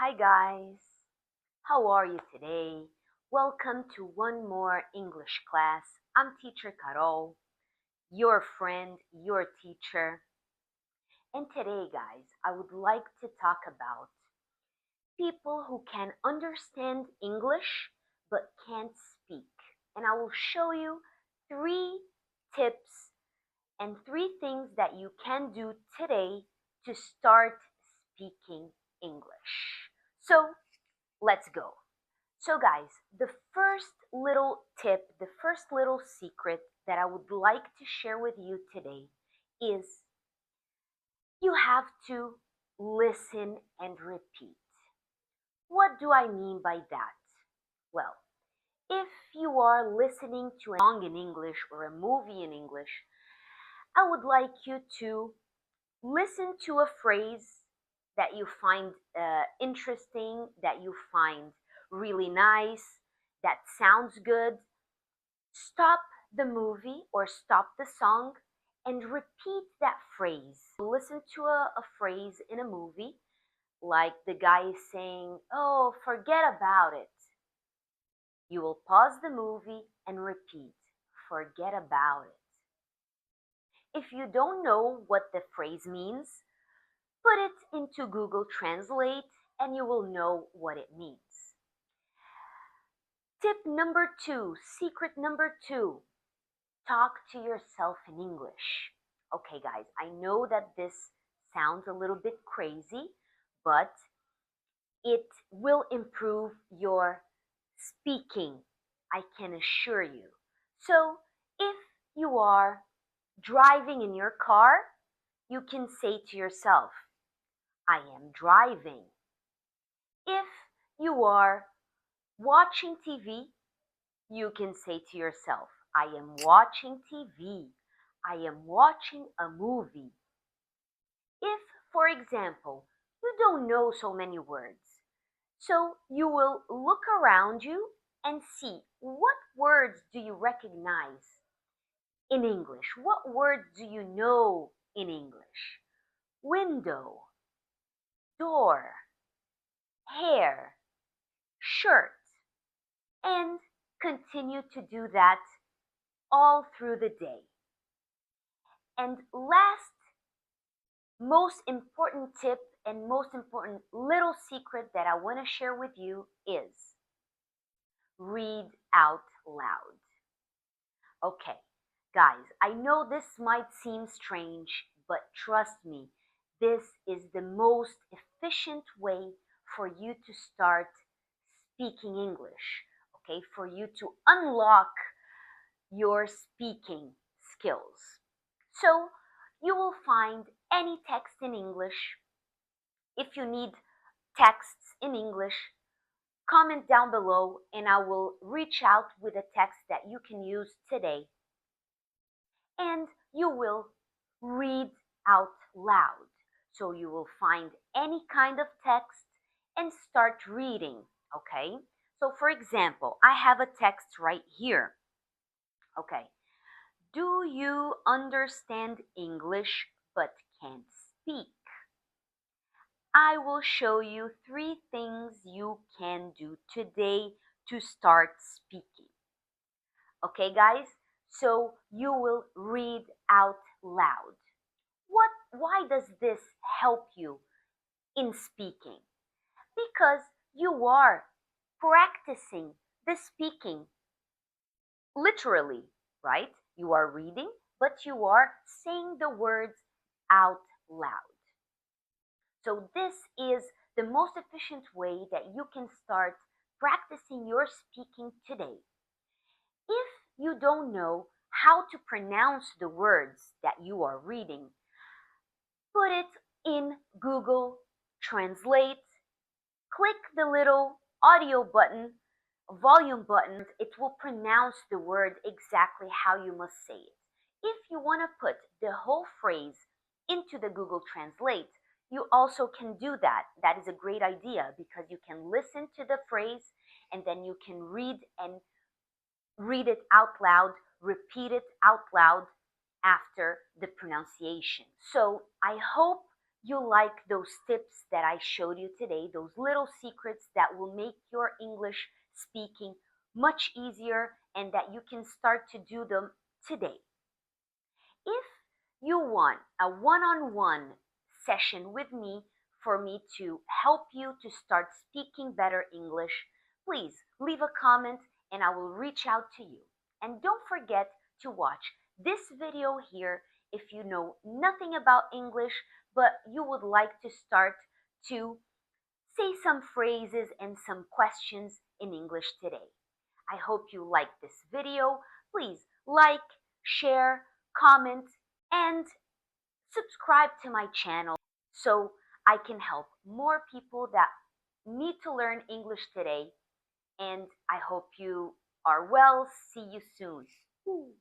Hi guys, how are you today? Welcome to one more English class. I'm teacher Carol, your friend, your teacher. And today, guys, I would like to talk about people who can understand English but can't speak. And I will show you three tips and three things that you can do today to start speaking English. So, let's go. So, guys, the first little tip, the first little secret that I would like to share with you today is you have to listen and repeat. What do I mean by that? Well, if you are listening to a song in English or a movie in English, I would like you to listen to a phrase that you find interesting, that you find really nice, that sounds good. Stop the movie or stop the song and repeat that phrase. Listen to a phrase in a movie, like the guy is saying, "Oh, forget about it." You will pause the movie and repeat, "Forget about it." If you don't know what the phrase means, put it into Google Translate and you will know what it means. Tip number two, secret number two, talk to yourself in English. Okay, guys, I know that this sounds a little bit crazy, but it will improve your speaking, I can assure you. So, if you are driving in your car, you can say to yourself, "I am driving." If you are watching TV, you can say to yourself, "I am watching TV. I am watching a movie." If, for example, you don't know so many words, so you will look around you and see what words do you recognize in English? What words do you know in English? Window, door, hair, shirt, and continue to do that all through the day. And last, most important tip and most important little secret that I want to share with you is read out loud. Okay, guys, I know this might seem strange, but trust me, this is the most efficient way for you to start speaking English, okay, for you to unlock your speaking skills. So, you will find any text in English. If you need texts in English, comment down below and I will reach out with a text that you can use today. And you will read out loud. So you will find any kind of text and start reading, okay? So for example, I have a text right here. Okay. Do you understand English but can't speak? I will show you three things you can do today to start speaking. Okay, guys? So you will read out loud. Why does this help you in speaking? Because you are practicing the speaking literally, right? You are reading, but you are saying the words out loud. So, this is the most efficient way that you can start practicing your speaking today. If you don't know how to pronounce the words that you are reading, put it in Google Translate, click the little audio button, volume button, it will pronounce the word exactly how you must say it. If you want to put the whole phrase into the Google Translate, you also can do that. That is a great idea because you can listen to the phrase and then you can read it out loud, repeat it out loud after the pronunciation. So I hope you like those tips that I showed you today, those little secrets that will make your English speaking much easier and that you can start to do them today. If you want a one on one session with me for me to help you to start speaking better English, please leave a comment and I will reach out to you. And don't forget to watch this video here if you know nothing about English but you would like to start to say some phrases and some questions in English today. I hope you like this video. Please like, share, comment, and subscribe to my channel so I can help more people that need to learn English today. And I hope you are well. See you soon.